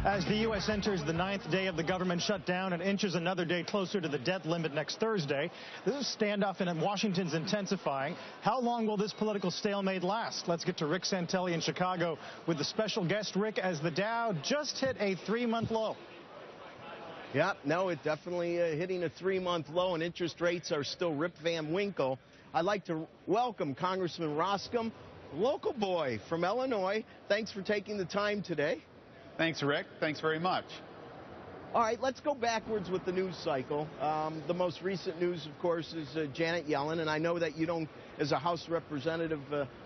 As the U.S. enters the 9th day of the government shutdown and inches another day closer to the debt limit next Thursday, this standoff in Washington's intensifying. How long will this political stalemate last? Let's get to Rick Santelli in Chicago with the special guest. Rick, as the Dow just hit a 3-month low. Yeah, no, it definitely hitting a 3-month low, and interest rates are still Rip Van Winkle. I'd like to welcome Congressman Roskam, local boy from Illinois. Thanks for taking the time today. Thanks, Rick. Thanks very much. All right, let's go backwards with the news cycle. The most recent news, of course, is Janet Yellen, and I know that you don't, as a House representative,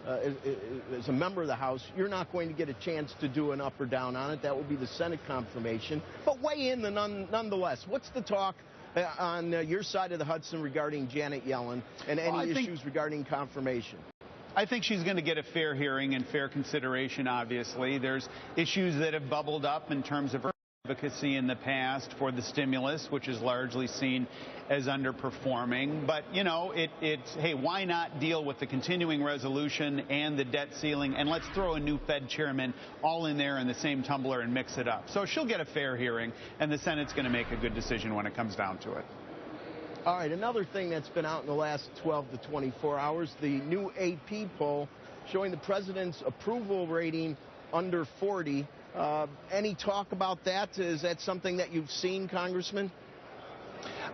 as a member of the House, you're not going to get a chance to do an up or down on it. That will be the Senate confirmation. But weigh in nonetheless. What's the talk on your side of the Hudson regarding Janet Yellen and any issues regarding confirmation? I think she's going to get a fair hearing and fair consideration, obviously. There's issues that have bubbled up in terms of her advocacy in the past for the stimulus, which is largely seen as underperforming. But, you know, it's, hey, why not deal with the continuing resolution and the debt ceiling, and let's throw a new Fed chairman all in there in the same tumbler and mix it up. So she'll get a fair hearing, and the Senate's going to make a good decision when it comes down to it. All right, another thing that's been out in the last 12 to 24 hours, the new AP poll showing the president's approval rating under 40. Any talk about that? Is that something that you've seen, Congressman?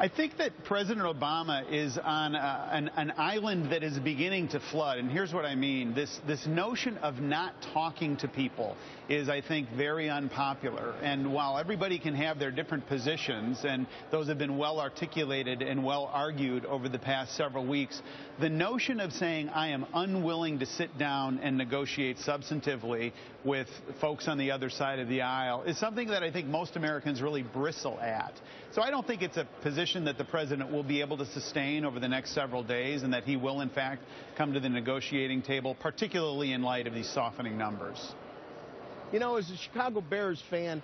I think that President Obama is on an island that is beginning to flood, and here's what I mean. This notion of not talking to people is, I think, very unpopular. And while everybody can have their different positions, and those have been well articulated and well argued over the past several weeks, the notion of saying I am unwilling to sit down and negotiate substantively with folks on the other side of the aisle is something that I think most Americans really bristle at. So I don't think it's a position that the president will be able to sustain over the next several days, and that he will, in fact, come to the negotiating table, particularly in light of these softening numbers. You know, as a Chicago Bears fan,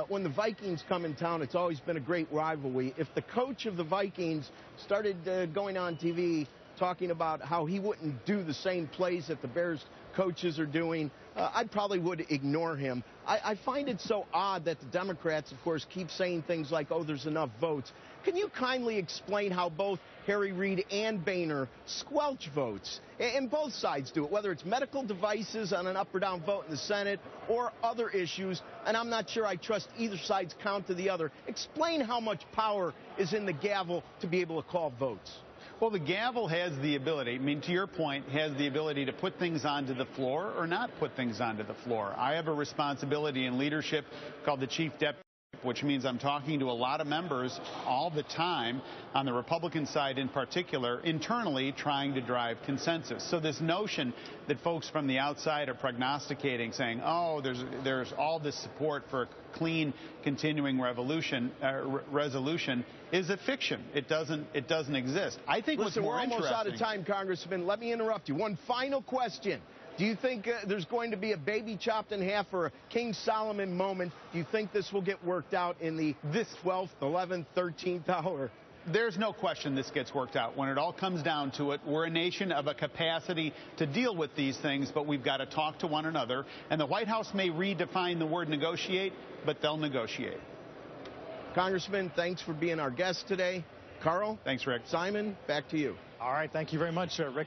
when the Vikings come in town, it's always been a great rivalry. If the coach of the Vikings started going on TV talking about how he wouldn't do the same plays that the Bears coaches are doing, I probably would ignore him. I find it so odd that the Democrats, of course, keep saying things like, oh, there's enough votes. Can you kindly explain how both Harry Reid and Boehner squelch votes? And both sides do it, whether it's medical devices on an up or down vote in the Senate or other issues, and I'm not sure I trust either side's count to the other. Explain how much power is in the gavel to be able to call votes. Well, the gavel has the ability, I mean, to your point, has the ability to put things onto the floor or not put things onto the floor. I have a responsibility in leadership called the Chief Deputy, which means I'm talking to a lot of members all the time, on the Republican side in particular, internally trying to drive consensus. So this notion that folks from the outside are prognosticating, saying, oh, there's all this support for a clean continuing resolution is a fiction. It doesn't exist. I think Listen, what's more interesting. We're almost out of time, Congressman. Let me interrupt you. One final question. Do you think there's going to be a baby chopped in half or a King Solomon moment? Do you think this will get worked out in this 12th, 11th, 13th hour? There's no question this gets worked out. When it all comes down to it, we're a nation of a capacity to deal with these things, but we've got to talk to one another. And the White House may redefine the word negotiate, but they'll negotiate. Congressman, thanks for being our guest today. Carl? Thanks, Rick. Simon, back to you. All right, thank you very much, Rick.